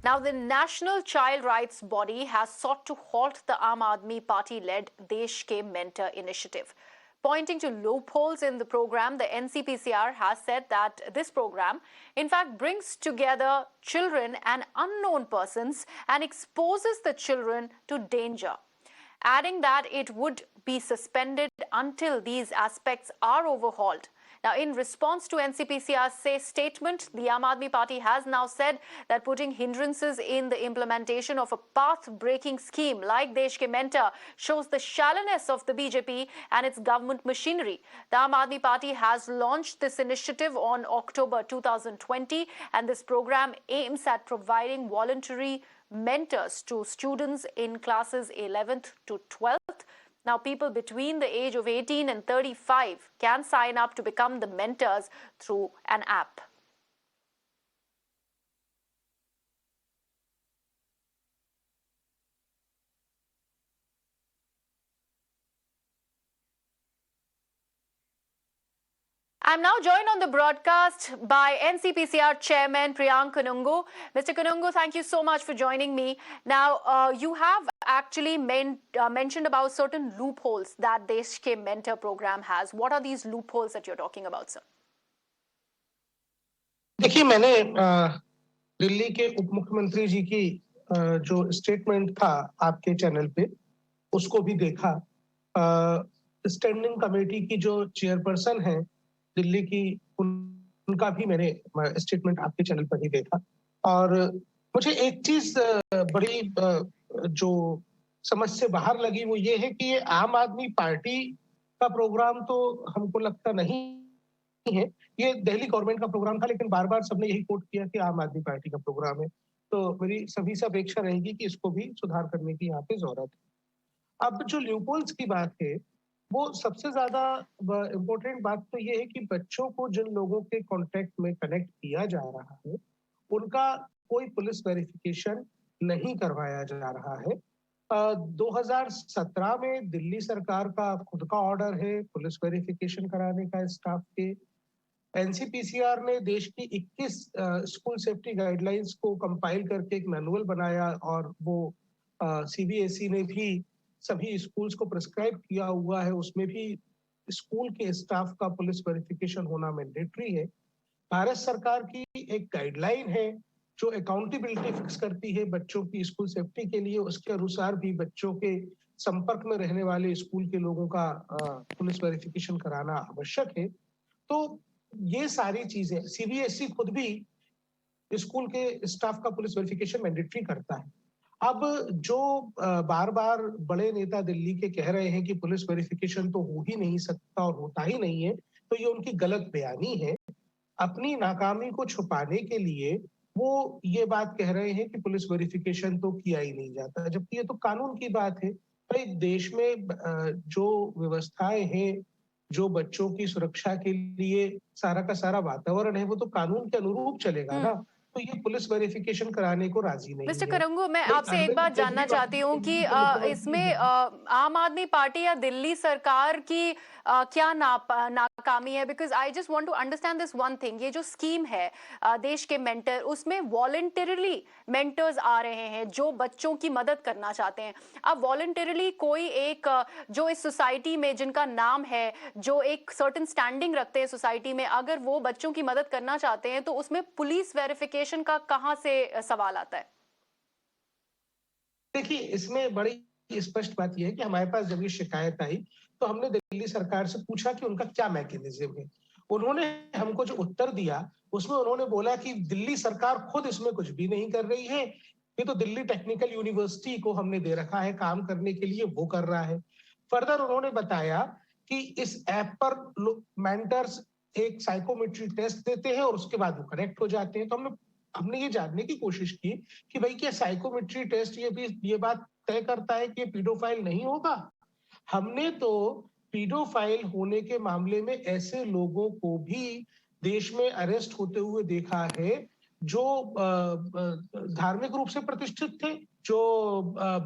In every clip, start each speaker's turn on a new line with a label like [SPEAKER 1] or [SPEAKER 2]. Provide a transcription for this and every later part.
[SPEAKER 1] Now, the National Child Rights Body has sought to halt the Aam Aadmi Party-led Desh Ke Mentor initiative. Pointing to loopholes in the program, the NCPCR has said that this program, in fact, brings together children and unknown persons and exposes the children to danger, adding that it would be suspended until these aspects are overhauled. Now, in response to NCPCR's statement, the Aam Aadmi Party has now said that putting hindrances in the implementation of a path-breaking scheme like Desh Ke Mentor shows the shallowness of the BJP and its government machinery. The Aam Aadmi Party has launched this initiative on October 2020, and this program aims at providing voluntary mentors to students in classes 11th to 12th. Now, people between the age of 18 and 35 can sign up to become the mentors through an app. I'm now joined on the broadcast by NCPCR Chairman Priyank Kanungo. Mr. Kanungo, thank you so much for joining me. Now, you have actually mentioned about certain loopholes that Desh Ke Mentor program has. What are these loopholes that you're talking about, sir?
[SPEAKER 2] देखिए, मैंने दिल्ली के उप मुख्यमंत्री जी की जो statement था आपके channel पे, उसको भी देखा। स्टैंडिंग कमेटी की जो चेयरपर्सन है दिल्ली की, उनका भी मैंने स्टेटमेंट आपके चैनल पर ही देखा। और मुझे एक चीज बड़ी जो समझ से बाहर लगी वो ये है कि ये आम आदमी पार्टी का प्रोग्राम तो हमको लगता नहीं है। ये दिल्ली गवर्नमेंट का प्रोग्राम था, लेकिन बार-बार सबने यही कोट किया कि आम आदमी पार्टी का प्रोग्राम है। तो मेरी सभी से अपेक्षा रहेगी कि इसको भी सुधार करने की यहाँ पे जरूरत है। अब जो लूपहोल्स की बात है, वो सबसे ज्यादा इम्पोर्टेंट बात तो ये है कि बच्चों को जिन लोगों के कॉन्टेक्ट में कनेक्ट किया जा रहा है, उनका कोई पुलिस वेरिफिकेशन नहीं करवाया जा रहा है। 2017 में दिल्ली सरकार का खुद का ऑर्डर है पुलिस वेरिफिकेशन कराने का स्टाफ के। एनसीपीसीआर ने देश की 21 स्कूल सेफ्टी गाइडलाइंस को कंपाइल करके एक मैनुअल बनाया और वो सीबीएसई ने भी सभी स्कूल्स को प्रिस्क्राइब किया हुआ है। उसमें भी स्कूल के स्टाफ का पुलिस वेरिफिकेशन होना मैंडेटरी है। भारत सरकार की एक गाइडलाइन है जो अकाउंटेबिलिटी फिक्स करती है बच्चों की स्कूल सेफ्टी के लिए। उसके अनुसार भी बच्चों के संपर्क में रहने वाले स्कूल के लोगों का पुलिस वेरिफिकेशन कराना आवश्यक है। तो ये सारी चीजें सीबीएसई खुद भी स्कूल के स्टाफ का पुलिस वेरिफिकेशन मैंडेटरी करता है। अब जो बार बार बड़े नेता दिल्ली के कह रहे हैं कि पुलिस वेरिफिकेशन तो हो ही नहीं सकता और होता ही नहीं है, तो ये उनकी गलत बयानी है। अपनी नाकामी को छुपाने के लिए वो ये बात कह रहे हैं कि पुलिस वेरिफिकेशन तो किया ही नहीं जाता, जबकि ये तो कानून की बात है। भाई, देश में जो व्यवस्थाएं हैं, जो बच्चों की सुरक्षा के लिए सारा का सारा वातावरण है, वो तो कानून के अनुरूप चलेगा ना। तो ये पुलिस वेरिफिकेशन कराने को राजी नहीं है।
[SPEAKER 1] मिस्टर करंगू, मैं आपसे एक बात जानना चाहती हूँ कि इसमें आम आदमी पार्टी या दिल्ली सरकार की क्या नाकामी है? Because I just want to understand this one thing. ये जो स्कीम है देश के मेंटर, उसमें वॉलंटरली मेंटर्स आ रहे हैं जो बच्चों की मदद करना चाहते हैं। अब वॉलंटरली कोई एक जो इस सोसाइटी में जिनका नाम है, जो एक सर्टेन स्टैंडिंग रखते हैं सोसाइटी में, अगर वो बच्चों की मदद करना चाहते हैं तो उसमें पुलिस वेरिफिकेशन का कहां से सवाल आता है?
[SPEAKER 2] देखिए, इसमें बड़ी स्पष्ट बात यह है कि हमारे पास जब ये शिकायत आई तो हमने दिल्ली सरकार से पूछा कि उनका क्या मैकेनिज्म है। उन्होंने हमको जो उत्तर दिया उसमें उन्होंने बोला कि दिल्ली सरकार खुद इसमें कुछ भी नहीं कर रही है, ये तो दिल्ली टेक्निकल यूनिवर्सिटी को हमने दे रखा है काम करने के लिए, वो कर रहा है। फर्दर उन्होंने बताया कि इस ऐप पर मेंटर्स एक साइकोमेट्री टेस्ट देते हैं और उसके बाद वो कनेक्ट हो जाते हैं। तो हमने ये जानने की कोशिश की कि भाई क्या साइकोमेट्री टेस्ट ये बात तय करता है कि ये पीडोफाइल नहीं होगा? हमने तो पीडोफाइल होने के मामले में ऐसे लोगों को भी देश में अरेस्ट होते हुए देखा है जो धार्मिक रूप से प्रतिष्ठित थे, जो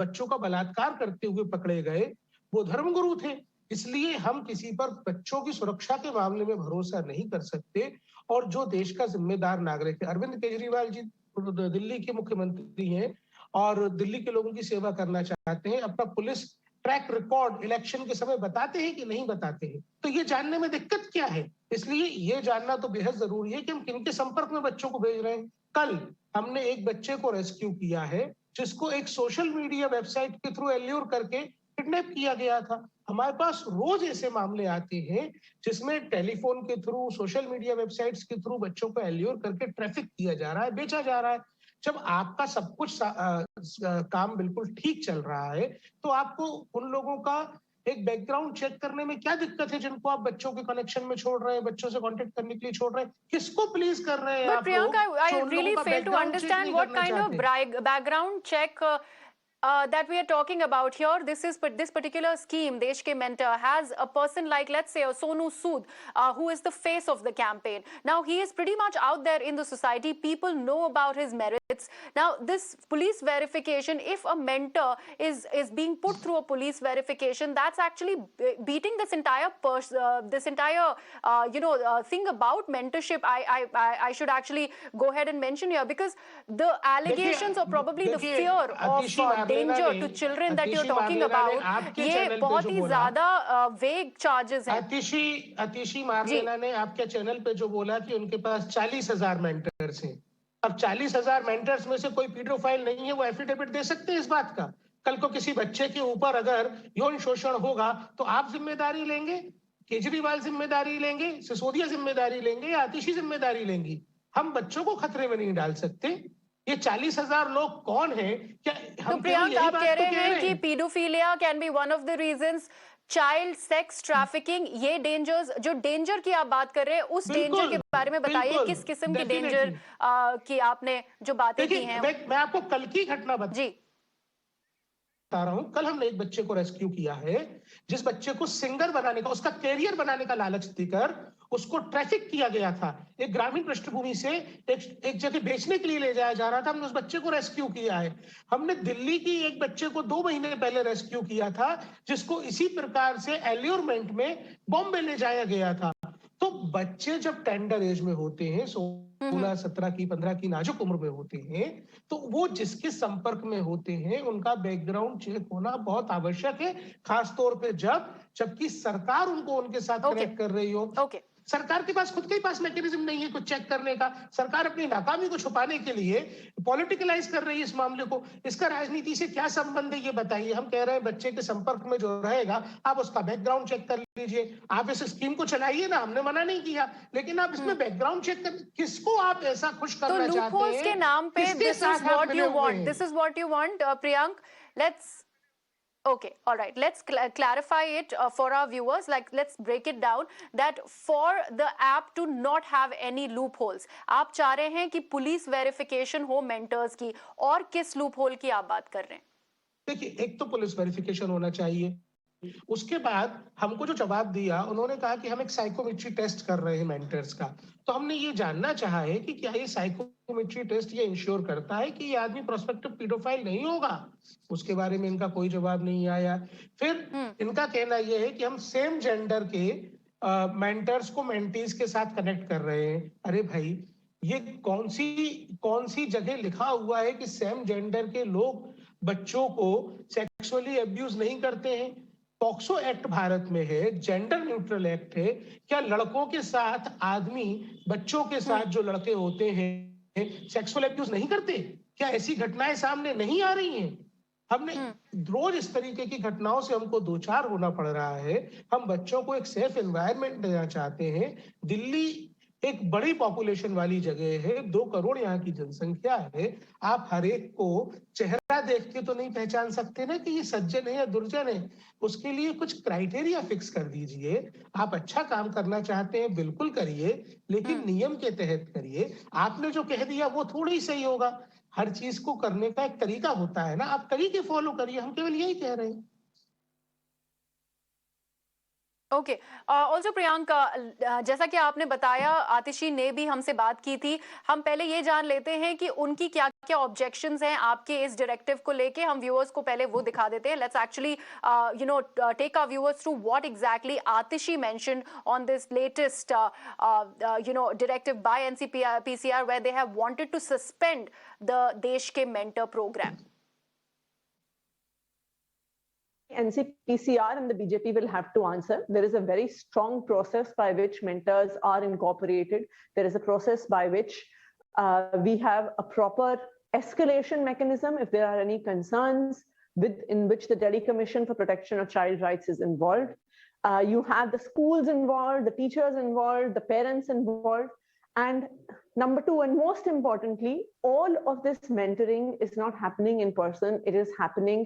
[SPEAKER 2] बच्चों का बलात्कार करते हुए पकड़े गए, वो धर्मगुरु थे। इसलिए हम किसी पर बच्चों की सुरक्षा के मामले में भरोसा नहीं कर सकते। और जो देश का जिम्मेदार नागरिक है, अरविंद केजरीवाल जी दिल्ली के मुख्यमंत्री हैं और दिल्ली के लोगों की सेवा करना चाहते हैं, अपना पुलिस ट्रैक रिकॉर्ड इलेक्शन के समय बताते हैं कि नहीं बताते हैं, तो ये जानने में दिक्कत क्या है? इसलिए ये जानना तो बेहद जरूरी है कि हम किनके संपर्क में बच्चों को भेज रहे हैं। कल हमने एक बच्चे को रेस्क्यू किया है जिसको एक सोशल मीडिया वेबसाइट के थ्रू एल्यूर करके किडनैप किया गया था। हमारे पास रोज ऐसे मामले आते हैं जिसमें टेलीफोन के थ्रू, सोशल मीडिया वेबसाइट्स के थ्रू बच्चों को एल्यूर करके ट्रैफिक किया जा रहा है, बेचा जा रहा है। जब आपका सब कुछ काम बिल्कुल ठीक चल रहा है तो आपको उन लोगों का एक बैकग्राउंड चेक करने में क्या दिक्कत है जिनको आप बच्चों के कनेक्शन में छोड़ रहे हैं, बच्चों से कांटेक्ट करने के लिए छोड़ रहे हैं? किसको प्लीज कर रहे हैं
[SPEAKER 1] But
[SPEAKER 2] आप
[SPEAKER 1] Priyank,
[SPEAKER 2] लोग
[SPEAKER 1] I
[SPEAKER 2] जो उन लोगों
[SPEAKER 1] really
[SPEAKER 2] का
[SPEAKER 1] fail to
[SPEAKER 2] background check
[SPEAKER 1] understand
[SPEAKER 2] नहीं
[SPEAKER 1] what
[SPEAKER 2] करना
[SPEAKER 1] kind of
[SPEAKER 2] चाहते?
[SPEAKER 1] background check that we are talking about here. This particular scheme, Desh Ke Mentor, has a person like, let's say, a Sonu Sood, who is the face of the campaign. Now, he is pretty much out there in the society. People know about his merits. Now, this police verification, if a mentor is being put through a police verification, that's actually beating this entire thing about mentorship. I should actually go ahead and mention here, because the allegations or probably the
[SPEAKER 2] देखिए,
[SPEAKER 1] fear of
[SPEAKER 2] Atishi Marlena
[SPEAKER 1] danger
[SPEAKER 2] ने
[SPEAKER 1] to children that you're
[SPEAKER 2] Atishi
[SPEAKER 1] talking
[SPEAKER 2] Marlena ने
[SPEAKER 1] about,
[SPEAKER 2] आपके
[SPEAKER 1] ये
[SPEAKER 2] channel पे
[SPEAKER 1] बहुत
[SPEAKER 2] जो
[SPEAKER 1] ही
[SPEAKER 2] बोला,
[SPEAKER 1] ज्यादा vague charges हैं
[SPEAKER 2] अतिशी
[SPEAKER 1] जी।
[SPEAKER 2] मारलेना ने आपके चैनल पे जो बोला कि उनके पास 40,000 मेंटर्स हैं। अब 40,000 मेंटर्स में से कोई पीडोफाइल नहीं है, वो एफिडेविट दे सकते हैं इस बात का? कल को किसी बच्चे के ऊपर अगर यौन शोषण होगा तो आप जिम्मेदारी लेंगे, केजरीवाल जिम्मेदारी लेंगे, सिसोदिया जिम्मेदारी लेंगे या आतिशी जिम्मेदारी लेंगी? हम बच्चों को खतरे में नहीं डाल सकते। ये 40,000 लोग कौन हैं? क्या
[SPEAKER 1] तो
[SPEAKER 2] हम केवल
[SPEAKER 1] प्रियंक,
[SPEAKER 2] यही
[SPEAKER 1] आप
[SPEAKER 2] बात
[SPEAKER 1] कह
[SPEAKER 2] तो
[SPEAKER 1] रहे
[SPEAKER 2] कह
[SPEAKER 1] हैं
[SPEAKER 2] रहे
[SPEAKER 1] कि
[SPEAKER 2] हैं?
[SPEAKER 1] Paedophilia can be one of the reasons, child sex trafficking, ये डेंजर्स, जो डेंजर की आप बात कर रहे हैं, उस डेंजर
[SPEAKER 2] बिल्कुल,
[SPEAKER 1] के बारे में बताइए,
[SPEAKER 2] बिल्कुल,
[SPEAKER 1] किस किस्म की डेंजर
[SPEAKER 2] डेफिनेटली।
[SPEAKER 1] की आपने जो बातें की
[SPEAKER 2] देखिए,
[SPEAKER 1] हैं।
[SPEAKER 2] मैं आपको कल की घटना
[SPEAKER 1] जी।
[SPEAKER 2] बता रहा हूं। कल हमने एक बच्चे को रेस्क्यू किया है, जिस बच्चे को सिंगर बनाने का, उसका कैरियर बनाने का लालच देकर उसको ट्रैफिक किया गया था। एक ग्रामीण पृष्ठभूमि से एक जगह बेचने के लिए ले जाया जा रहा था। हमने उस बच्चे को रेस्क्यू किया है। हमने दिल्ली की एक बच्चे को 2 महीने पहले रेस्क्यू किया था, जिसको इसी प्रकार से एल्योरमेंट में बॉम्बे ले जाया गया था। तो बच्चे जब टेंडर एज में होते हैं, 16, 17 की, 15 की नाजुक उम्र में होते हैं, तो वो जिसके संपर्क में होते हैं उनका बैकग्राउंड चेक होना बहुत आवश्यक है, खासतौर पे जबकि सरकार उनको उनके साथ
[SPEAKER 1] ओके
[SPEAKER 2] कनेक्ट कर रही हो।
[SPEAKER 1] ओके
[SPEAKER 2] सरकार के पास खुद के पास मैकेनिज्म नहीं है कुछ चेक करने का। सरकार अपनी नाकामी को छुपाने के लिए पॉलिटिकलाइज कर रही है इस मामले को। इसका राजनीति से क्या संबंध है ये बताइए? हम कह रहे हैं बच्चे के संपर्क में जो रहेगा आप उसका बैकग्राउंड चेक कर लीजिए। आप इस स्कीम को चलाइए ना, हमने मना नहीं किया, लेकिन आप इसमें बैकग्राउंड चेक कर, किसको आप ऐसा खुश
[SPEAKER 1] तो
[SPEAKER 2] करना चाहते
[SPEAKER 1] लूपहोल्स
[SPEAKER 2] हैं?
[SPEAKER 1] के नाम पे
[SPEAKER 2] किसके
[SPEAKER 1] दिस इज
[SPEAKER 2] साथ आप
[SPEAKER 1] व्हाट
[SPEAKER 2] मिले
[SPEAKER 1] यू
[SPEAKER 2] हुए
[SPEAKER 1] वांट,
[SPEAKER 2] हैं?
[SPEAKER 1] This is what you want, Priyank, let's okay, all right, let's clarify it for our viewers. Like, let's break it down that for the app to not have any loopholes, आप चाह रहे हैं कि police verification हो mentors की, और किस loophole की आप बात कर रहे हैं?
[SPEAKER 2] देखिए, एक तो पुलिस वेरिफिकेशन होना चाहिए। उसके बाद हमको जो जवाब दिया, उन्होंने कहा कि हम एक साइकोमेट्री टेस्ट कर रहे हैं मेंटर्स का। तो हमने ये जानना चाहा है कि क्या ये साइकोमेट्री टेस्ट ये इंश्योर करता है कि ये आदमी प्रोस्पेक्टिव पीडोफाइल नहीं होगा? उसके बारे में इनका कोई जवाब नहीं आया। फिर इनका कहना ये है कि हम सेम जेंडर के मेंटर्स को मेंटीज के साथ कनेक्ट कर रहे हैं। अरे भाई, ये कौन सी जगह लिखा हुआ है कि सेम जेंडर के लोग बच्चों को सेक्सुअली अब्यूज नहीं करते हैं? पॉक्सो एक्ट भारत में है, जेंडर न्यूट्रल एक्ट है। क्या लड़कों के साथ आदमी बच्चों के साथ जो लड़के होते हैं सेक्सुअल अब्यूज नहीं करते? क्या ऐसी घटनाएं सामने नहीं आ रही हैं? हमने रोज इस तरीके की घटनाओं से हमको दो चार होना पड़ रहा है। हम बच्चों को एक सेफ एनवायरनमेंट देना चाहते हैं। दिल्ली एक बड़ी पॉपुलेशन वाली जगह है, 2 करोड़ यहाँ की जनसंख्या है। आप हर एक को चेहरा देख के तो नहीं पहचान सकते ना कि ये सज्जन है या दुर्जन है। उसके लिए कुछ क्राइटेरिया फिक्स कर दीजिए। आप अच्छा काम करना चाहते हैं, बिल्कुल करिए, लेकिन नियम के तहत करिए। आपने जो कह दिया वो थोड़ी ही सही होगा। हर चीज को करने का एक तरीका होता है ना, आप तरीके फॉलो करिए। हम केवल यही कह रहे हैं।
[SPEAKER 1] ओके। ऑल्सो प्रियंका, जैसा कि आपने बताया, आतिशी ने भी हमसे बात की थी। हम पहले ये जान लेते हैं कि उनकी क्या क्या ऑब्जेक्शंस हैं आपके इस डायरेक्टिव को लेके। हम व्यूअर्स को पहले वो दिखा देते हैं। Let's actually take our viewers through what exactly Atishi mentioned on this latest directive by NCPCR where they have wanted to suspend the Desh के mentor program.
[SPEAKER 3] NCPCR and the BJP will have to answer. There is a very strong process by which mentors are incorporated. There is a process by which we have a proper escalation mechanism if there are any concerns in which the Delhi Commission for Protection of Child Rights is involved. You have the schools involved, the teachers involved, the parents involved. And number two, and most importantly, all of this mentoring is not happening in person. It is happening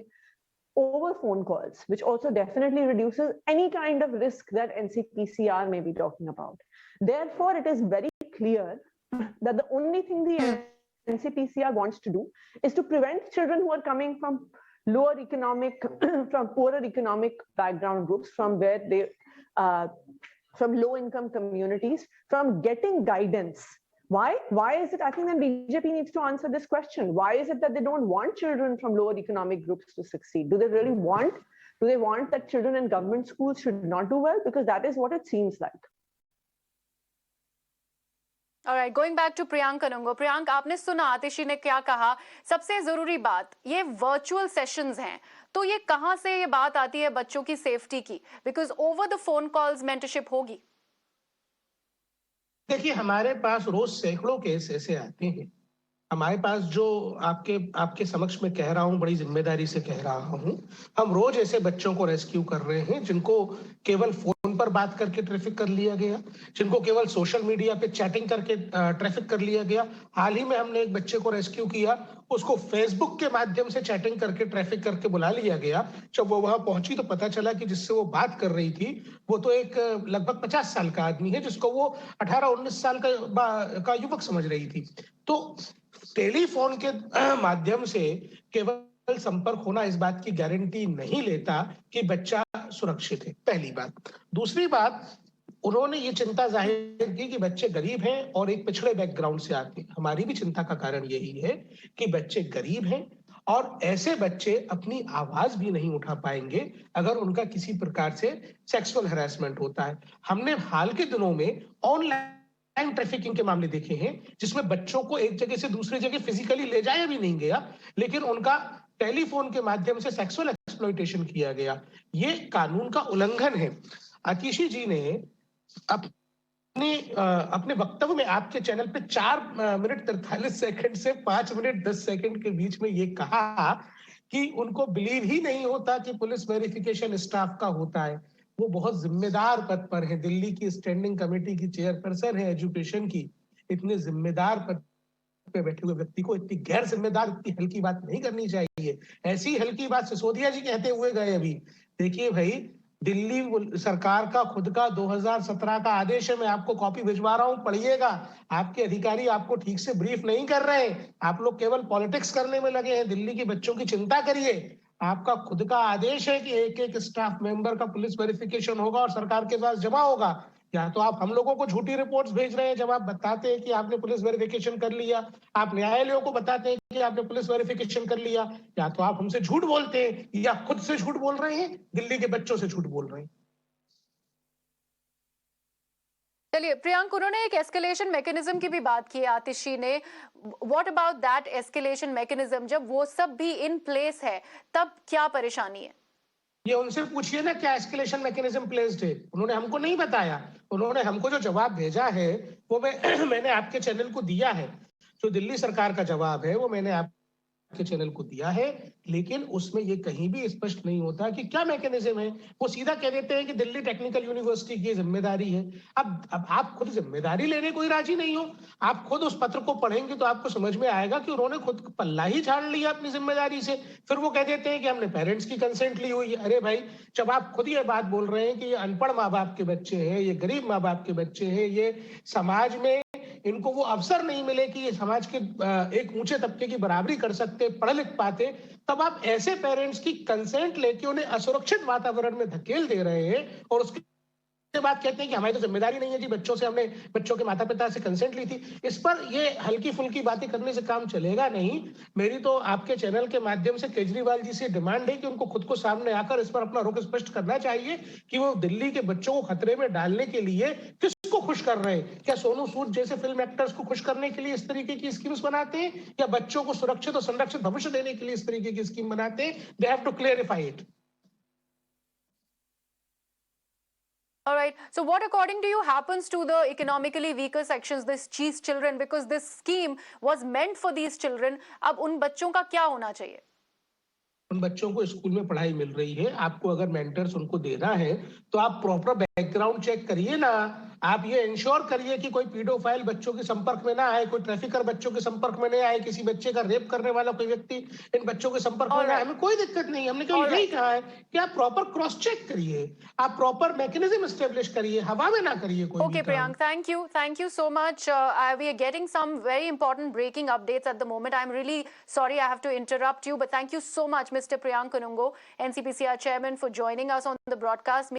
[SPEAKER 3] over phone calls, which also definitely reduces any kind of risk that NCPCR may be talking about. Therefore, it is very clear that the only thing the NCPCR wants to do is to prevent children who are coming from lower economic, from poorer economic background groups, from where they, from low-income communities, from getting guidance. Why is it? I think that BJP needs to answer this question. Why is it that they don't want children from lower economic groups to succeed? Do they really want? Do they want that children in government schools should not do well? Because that is what it seems like.
[SPEAKER 1] All right, going back to Priyank Kanungo. Priyank, आपने सुना आतिशी ने क्या कहा। सबसे जरूरी बात, ये virtual sessions हैं, तो ये कहां से ये बात आती है बच्चों की सेफ्टी की? Because over the phone calls mentorship होगी।
[SPEAKER 2] देखिए, हमारे पास रोज सैकड़ों केस ऐसे आते हैं। हमारे पास जो आपके समक्ष में कह रहा हूं, बड़ी जिम्मेदारी से कह रहा हूं, हम रोज ऐसे बच्चों को रेस्क्यू कर रहे हैं जिनको केवल फोन पर बात करके ट्रैफिक कर लिया गया, जिनको केवल सोशल मीडिया पे चैटिंग करके ट्रैफिक कर लिया गया। हाल ही में हमने एक बच्चे को रेस्क्यू किया, उसको फेसबुक के माध्यम से चैटिंग करके ट्रैफिक करके बुला लिया गया। जब वो वहां पहुंची तो पता चला कि जिससे वो बात कर रही थी वो तो एक लगभग 50 साल का आदमी है, जिसको वो 18-19 साल का युवक समझ रही थी। तो टेलीफोन के माध्यम से केवल संपर्क होना इस बात की गारंटी नहीं लेता कि बच्चा सुरक्षित है, पहली बात। दूसरी बात, उन्होंने ये चिंता जाहिर की कि बच्चे गरीब हैं और एक पिछड़े बैकग्राउंड से आते हैं। हमारी भी चिंता का कारण यही है कि बच्चे गरीब हैं और ऐसे बच्चे अपनी आवाज भी नहीं उठा पाएंगे अगर उनका किसी प्रकार से सेक्सुअल हैरेसमेंट होता है। हमने हाल के दिनों में ऑनलाइन ट्रैफिकिंग के मामले देखे हैं जिसमें बच्चों को एक जगह से दूसरी जगह फिजिकली ले जाया भी नहीं गया, लेकिन उनका टेलीफोन के माध्यम से सेक्सुअल एक्सप्लॉइटेशन किया गया। ये कानून का उल्लंघन है। आतिशी जी ने अपने वक्तव्य में आपके चैनल पे 4 मिनट 43 सेकंड से 5 मिनट 10 सेकंड के बीच में ये कहा कि उनको बिलीव ही नहीं होता कि पुलिस वेरिफिकेशन स्टाफ का होता है। वो बहुत जिम्मेदार पद पर है, दिल्ली की स्टैंडिंग कमेटी की चेयरपर्सन है एजुकेशन की। इतने जिम्मेदार पद पे बैठे हुए व्यक्ति को इतनी गैर जिम्मेदार, इतनी हल्की बात नहीं करनी चाहिए। ऐसी हल्की बात सिसोदिया जी कहते हुए गए अभी। देखिए भाई, दिल्ली सरकार का खुद का 2017 का आदेश है, मैं आपको कॉपी भिजवा रहा हूं, पढ़िएगा। आपके अधिकारी आपको ठीक से ब्रीफ नहीं कर रहे हैं, आप लोग केवल पॉलिटिक्स करने में लगे हैं। दिल्ली के बच्चों की चिंता करिए। आपका खुद का आदेश है कि एक एक स्टाफ मेंबर का पुलिस वेरिफिकेशन होगा और सरकार के पास जमा होगा। या तो आप हम लोगों को झूठी रिपोर्ट्स भेज रहे हैं जब आप बताते हैं कि आपने पुलिस वेरिफिकेशन कर लिया, आप न्यायालयों को बताते हैं कि आपने पुलिस वेरिफिकेशन कर लिया, या तो आप हमसे झूठ बोलते हैं या खुद से झूठ बोल रहे हैं, दिल्ली के बच्चों से झूठ बोल रहे हैं।
[SPEAKER 1] चलिए प्रियंक, उन्होंने एक एस्केलेशन मैकेनिज्म की भी बात की आतिशी ने। What about that escalation mechanism? जब वो सब भी इन प्लेस है तब क्या परेशानी है?
[SPEAKER 2] ये उनसे पूछिए ना, क्या एस्केलेशन मैकेनिज्म प्लेस्ड है। उन्होंने हमको नहीं बताया। उन्होंने हमको जो जवाब भेजा है वो मैंने आपके चैनल को दिया है। जो दिल्ली सरकार का जवाब है वो मैंने आपके चैनल को दिया है, लेकिन उसमें ये कहीं भी स्पष्ट नहीं होता कि क्या मैकेनिज्म है। वो सीधा कह देते हैं कि दिल्ली टेक्निकल यूनिवर्सिटी की जिम्मेदारी है। अब आप खुद जिम्मेदारी लेने कोई राजी नहीं हो। आप खुद उस पत्र को पढ़ेंगे तो आपको समझ में आएगा कि उन्होंने खुद पल्ला ही झाड़ लिया अपनी जिम्मेदारी से। फिर वो कह देते हैं कि हमने पेरेंट्स की कंसेंट ली हुई है। अरे भाई, जब आप खुद ये बात बोल रहे हैं कि ये अनपढ़ माँ बाप के बच्चे हैं, ये गरीब माँ बाप के बच्चे हैं, ये समाज में इनको वो अवसर नहीं मिले कि ये समाज के एक ऊंचे तबके की बराबरी कर सकते, पढ़ लिख पाते, तब आप ऐसे पेरेंट्स की कंसेंट लेके उन्हें असुरक्षित वातावरण में धकेल दे रहे हैं और उसके के बाद कहते हैं कि हमारी तो जिम्मेदारी नहीं है जी, बच्चों से हमने बच्चों के माता पिता से कंसेंट ली थी। इस पर ये हल्की फुल्की बातें करने से काम चलेगा नहीं। मेरी तो आपके चैनल के माध्यम से केजरीवाल जी से डिमांड है कि उनको खुद को सामने आकर इस पर अपना रुख स्पष्ट करना चाहिए कि वो दिल्ली के बच्चों को खतरे में डालने के लिए किसको खुश कर रहे हैं। क्या सोनू सूद जैसे फिल्म एक्टर्स को खुश करने के लिए इस तरीके की स्कीम्स बनाते हैं, या बच्चों को सुरक्षित और संरक्षित भविष्य देने के लिए इस तरीके की स्कीम बनाते हैं? They have to clarify it.
[SPEAKER 1] All right. So what, according to you, happens to the economically weaker sections, these children, because this scheme was meant for these children? अब उन बच्चों का क्या होना चाहिए?
[SPEAKER 2] उन बच्चों को स्कूल में पढ़ाई मिल रही है, आपको अगर मेंटर्स उनको देना है तो आप प्रॉपर बैकग्राउंड चेक करिए ना। आप ये इंश्योर करिए कि कोई पीडोफाइल बच्चों के संपर्क में ना आए, कोई ट्रैफिकर बच्चों के संपर्क में नहीं आए, किसी बच्चे का रेप करने वाला कोई व्यक्ति इन बच्चों के संपर्क में ना आए। हमें कोई दिक्कत नहीं, हमने केवल यही कहा है कि आप प्रॉपर क्रॉस चेक करिए, आप प्रॉपर मैकेनिज्म एस्टेब्लिश करिए, हवा में ना करिए कोई भी
[SPEAKER 1] Okay,
[SPEAKER 2] काम।
[SPEAKER 1] Priyank, thank you so much. We are getting some very important breaking updates at the moment. I'm really sorry I have to interrupt you, but thank you so much, Mr. Priyank Kanungo, NCPCR chairman, for joining us on the broadcast.